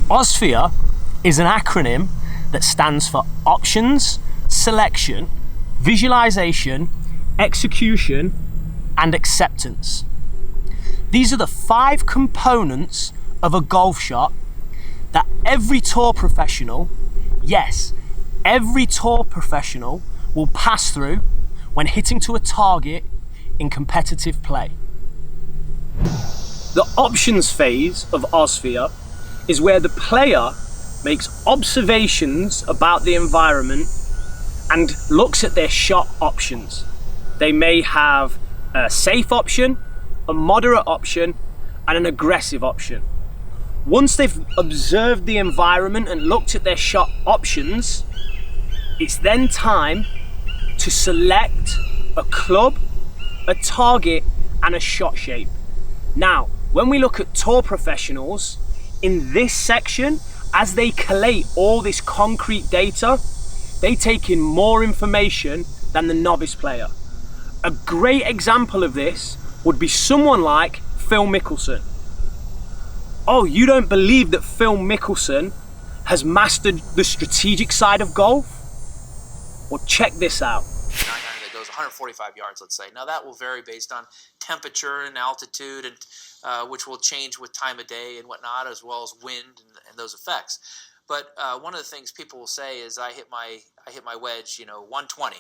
OSVEA is an acronym that stands for options, selection, visualization, execution, and acceptance. These are the 5 components of a golf shot that every tour professional, yes, every tour professional will pass through when hitting to a target in competitive play. The options phase of OSVEA is where the player makes observations about the environment and looks at their shot options. They may have a safe option, a moderate option, and an aggressive option. Once they've observed the environment and looked at their shot options, it's then time to select a club, a target, and a shot shape. Now, when we look at tour professionals, in this section, as they collate all this concrete data, they take in more information than the novice player. A great example of this would be someone like Phil Mickelson. Oh, you don't believe that Phil Mickelson has mastered the strategic side of golf? Well, check this out. That goes 145 yards, let's say. Now that will vary based on temperature and altitude, and which will change with time of day and whatnot, as well as wind and those effects. But one of the things people will say is, I hit my wedge, 120.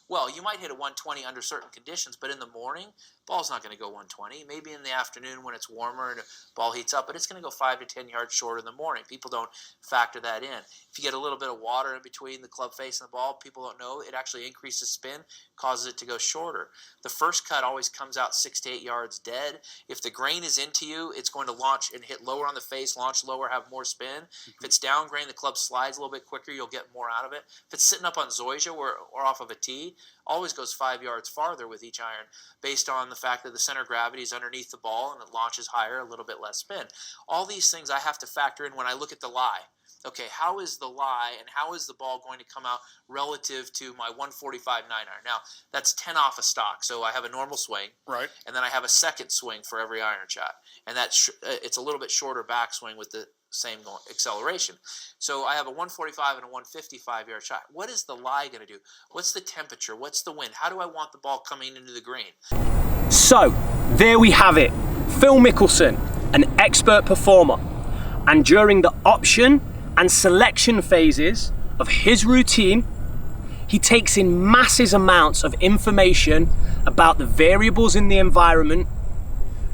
Well, you might hit a 120 under certain conditions, but in the morning, ball's not going to go 120. Maybe in the afternoon when it's warmer and the ball heats up, but it's going to go 5 to 10 yards short in the morning. People don't factor that in. If you get a little bit of water in between the club face and the ball, people don't know, it actually increases spin, causes it to go shorter. The first cut always comes out 6 to 8 yards dead. If the grain is into you, it's going to launch and hit lower on the face, launch lower, have more spin. If it's down grain, the club slides a little bit quicker, you'll get more out of it. If it's sitting up on zoysia or off of a tee, always goes 5 yards farther with each iron, based on the fact that the center of gravity is underneath the ball and it launches higher, a little bit less spin. All these things I have to factor in when I look at the lie. Okay, how is the lie and how is the ball going to come out relative to my 145 9 iron? Now, that's 10 off a stock, so I have a normal swing, right, and then I have a second swing for every iron shot, and it's a little bit shorter backswing with the same acceleration. So I have a 145 and a 155 yard shot. What is the lie going to do? What's the temperature? What's the wind? How do I want the ball coming into the green? So, there we have it. Phil Mickelson, an expert performer. And during the option and selection phases of his routine, he takes in massive amounts of information about the variables in the environment,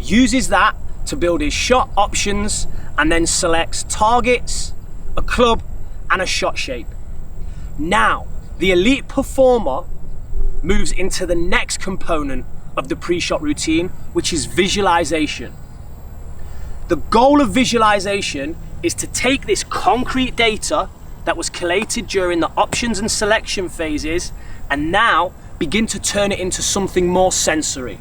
uses that to build his shot options, and then selects targets, a club, and a shot shape. Now, the elite performer moves into the next component of the pre-shot routine, which is visualization. The goal of visualization is to take this concrete data that was collated during the options and selection phases and now begin to turn it into something more sensory.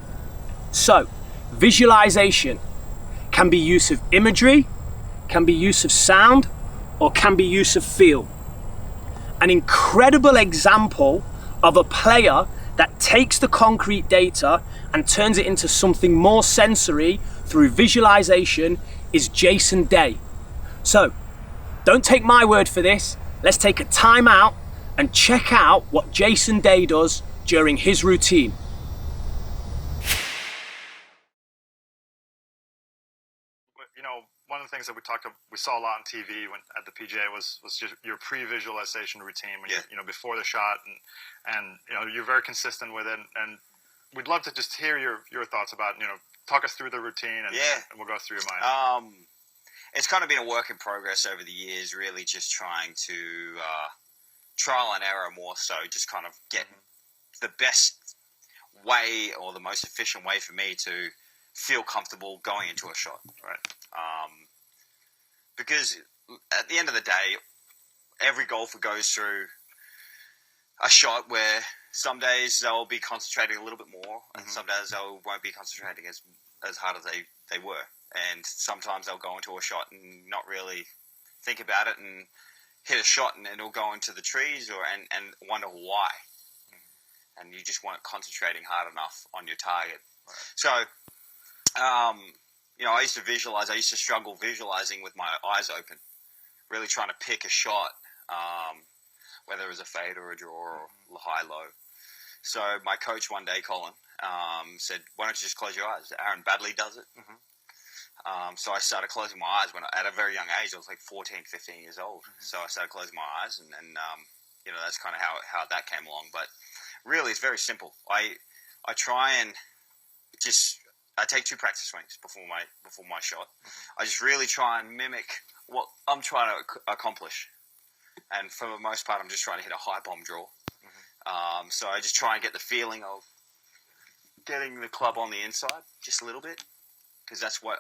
So, visualization can be use of imagery, can be use of sound, or can be use of feel. An incredible example of a player that takes the concrete data and turns it into something more sensory through visualization is Jason Day. So, don't take my word for this. Let's take a time out and check out what Jason Day does during his routine. One of the things that we saw a lot on TV at the PGA was just your pre-visualization routine when before the shot, and you're very consistent with it, and we'd love to just hear your thoughts about talk us through the routine, and we'll go through your mind. It's kind of been a work in progress over the years, really just trying to trial and error more so, just kind of get the best way or the most efficient way for me to feel comfortable going into a shot. Right. Because at the end of the day, every golfer goes through a shot where some days they'll be concentrating a little bit more, and some days they won't be concentrating as hard as they were. And sometimes they'll go into a shot and not really think about it and hit a shot and it'll go into the trees and wonder why. And you just weren't concentrating hard enough on your target. Right. So, I used to visualize. I used to struggle visualizing with my eyes open. really trying to pick a shot, whether it was a fade or a draw or high-low. So my coach one day, Colin, said, why don't you just close your eyes? Aaron Badley does it. So I started closing my eyes at a very young age. I was like 14, 15 years old. So I started closing my eyes, and that's kind of how that came along. But really, it's very simple. I try and I take 2 practice swings before my shot. I just really try and mimic what I'm trying to accomplish. And for the most part, I'm just trying to hit a high bomb draw. So I just try and get the feeling of getting the club on the inside just a little bit, because that's where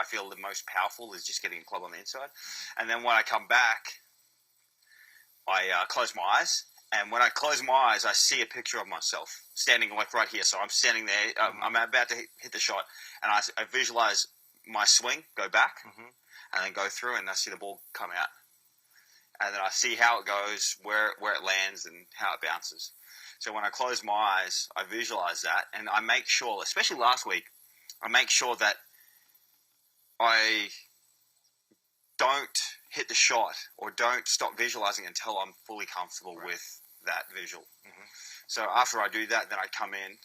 I feel the most powerful, is just getting the club on the inside. And then when I come back, I close my eyes. And when I close my eyes, I see a picture of myself standing like right here. So I'm standing there. I'm about to hit the shot, and I visualize my swing go back, and then go through, and I see the ball come out. And then I see how it goes, where it lands, and how it bounces. So when I close my eyes, I visualize that, and I make sure, especially last week, I make sure that I don't hit the shot or don't stop visualizing until I'm fully comfortable with that visual. So after I do that, then I come in,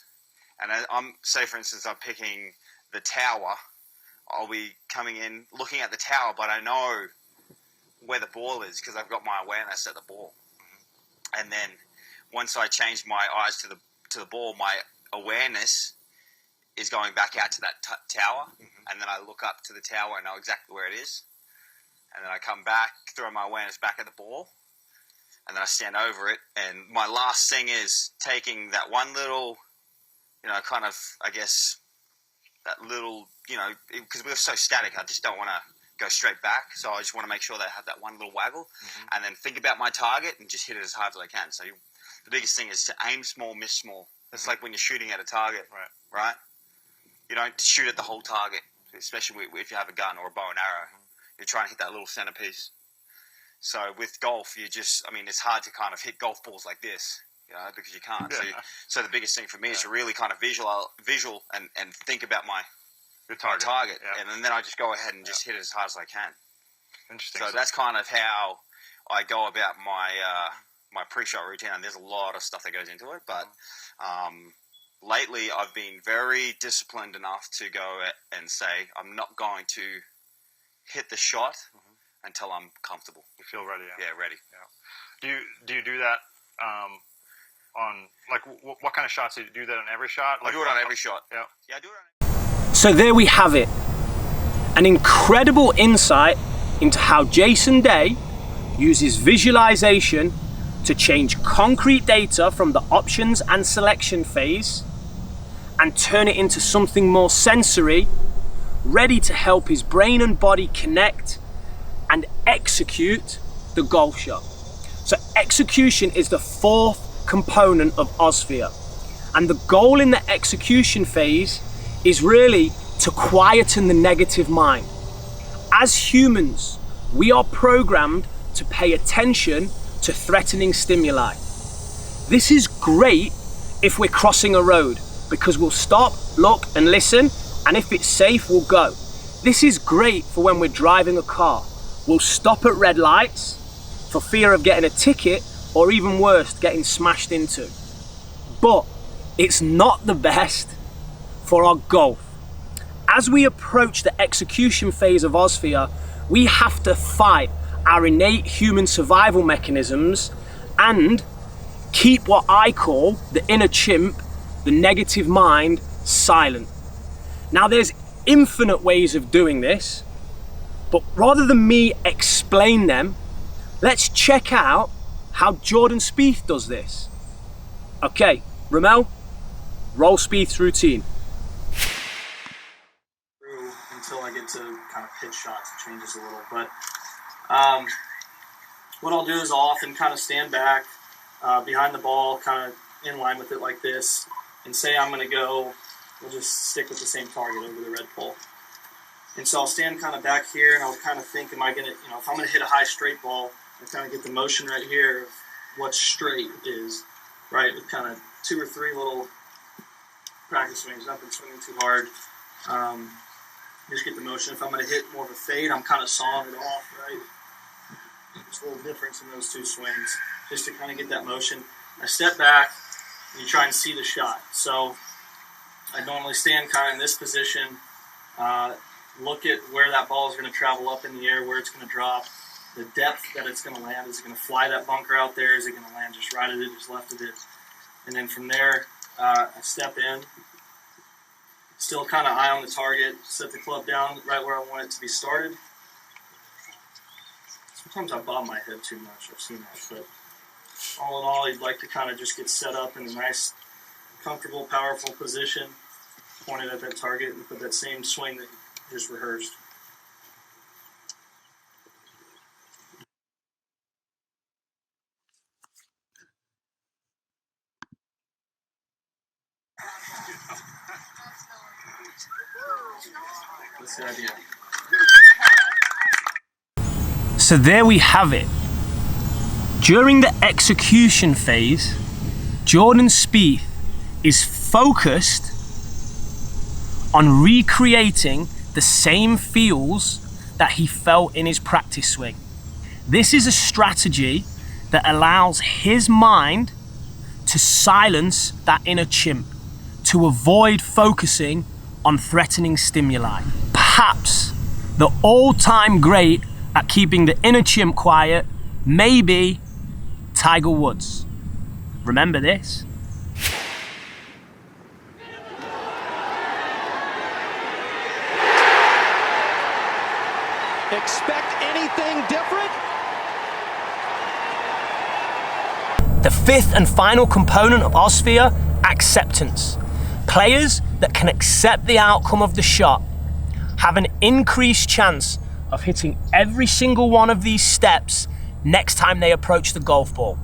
and say for instance, I'm picking the tower. I'll be coming in, looking at the tower, but I know where the ball is because I've got my awareness at the ball. And then once I change my eyes to the ball, my awareness is going back out to that tower, and then I look up to the tower and know exactly where it is. And then I come back, throw my awareness back at the ball, and then I stand over it. And my last thing is taking that one little, kind of, I guess, that little, because we're so static, I just don't want to go straight back. So I just want to make sure that I have that one little waggle, and then think about my target and just hit it as hard as I can. So the biggest thing is to aim small, miss small. It's like when you're shooting at a target, right? You don't shoot at the whole target, especially if you have a gun or a bow and arrow. You're trying to hit that little centerpiece. So with golf, it's hard to kind of hit golf balls like this, because you can't. So the biggest thing for me is to really kind of visual and think about your target. And then I just go ahead and just hit it as hard as I can. Interesting. So that's kind of how I go about my pre-shot routine, and there's a lot of stuff that goes into it. But lately, I've been very disciplined enough to go and say I'm not going to hit the shot until I'm comfortable. You feel ready? Yeah, ready. Yeah. Do you do that on, like, what kind of shots do you do that on every shot? I do it on every shot. Yeah. Yeah, I do it on. So there we have it. An incredible insight into how Jason Day uses visualization to change concrete data from the options and selection phase and turn it into something more sensory, ready to help his brain and body connect and execute the golf shot. So execution is the 4th component of OSVEA, and the goal in the execution phase is really to quieten the negative mind. As humans, we are programmed to pay attention to threatening stimuli. This is great if we're crossing a road, because we'll stop, look and listen, and if it's safe, we'll go. This is great for when we're driving a car. We'll stop at red lights for fear of getting a ticket, or even worse, getting smashed into. But it's not the best for our golf. As we approach the execution phase of OSVEA, we have to fight our innate human survival mechanisms and keep what I call the inner chimp, the negative mind, silent. Now there's infinite ways of doing this, but rather than me explain them, let's check out how Jordan Spieth does this. Okay, Ramel, roll Spieth's routine. Until I get to kind of pitch shots, it changes a little. But what I'll do is I'll often kind of stand back behind the ball, kind of in line with it like this, and say I'm going to go, we'll just stick with the same target over the red pole. And so I'll stand kind of back here, and I'll kind of think, am I going to, if I'm going to hit a high straight ball, I kind of get the motion right here of what straight is, right? With kind of 2 or 3 little practice swings, nothing swinging too hard. Just get the motion. If I'm going to hit more of a fade, I'm kind of sawing it off, right? Just a little difference in those two swings, just to kind of get that motion. I step back, and you try and see the shot. So I normally stand kind of in this position, look at where that ball is going to travel up in the air, where it's going to drop, the depth that it's going to land. Is it going to fly that bunker out there? Is it going to land just right at it, just left of it? And then from there, I step in, still kind of eye on the target, set the club down right where I want it to be started. Sometimes I bob my head too much. I've seen that. But all in all, you'd like to kind of just get set up in a nice, comfortable, powerful position, pointed at that target, and put that same swing that you just rehearsed. That's the idea. So there we have it. During the execution phase, Jordan Spieth is focused on recreating the same feels that he felt in his practice swing. This is a strategy that allows his mind to silence that inner chimp, to avoid focusing on threatening stimuli. Perhaps the all-time great at keeping the inner chimp quiet may be Tiger Woods. Remember this? Expect anything different? The fifth and final component of OSVEA, acceptance. Players that can accept the outcome of the shot have an increased chance of hitting every single one of these steps next time they approach the golf ball.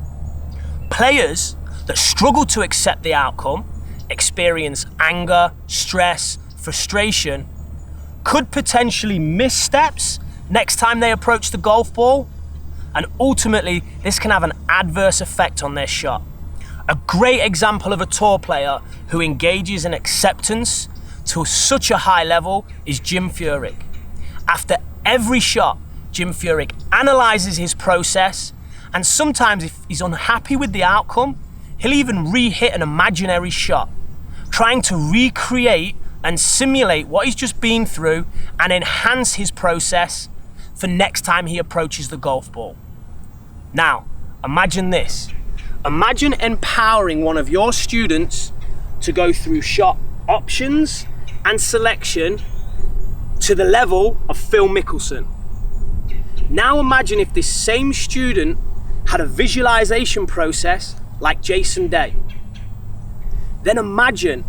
Players that struggle to accept the outcome, experience anger, stress, frustration, could potentially miss steps next time they approach the golf ball, and ultimately this can have an adverse effect on their shot. A great example of a tour player who engages in acceptance to such a high level is Jim Furyk. After every shot, Jim Furyk analyzes his process, and sometimes if he's unhappy with the outcome, he'll even re-hit an imaginary shot, trying to recreate and simulate what he's just been through and enhance his process for next time he approaches the golf ball. Now, imagine this. Imagine empowering one of your students to go through shot options and selection to the level of Phil Mickelson. Now imagine if this same student had a visualization process like Jason Day. Then imagine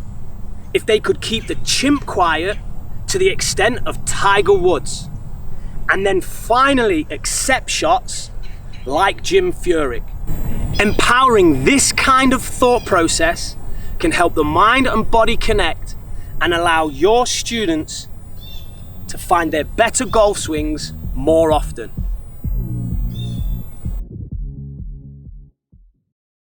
if they could keep the chimp quiet to the extent of Tiger Woods, and then finally accept shots like Jim Furyk. Empowering this kind of thought process can help the mind and body connect and allow your students to find their better golf swings more often.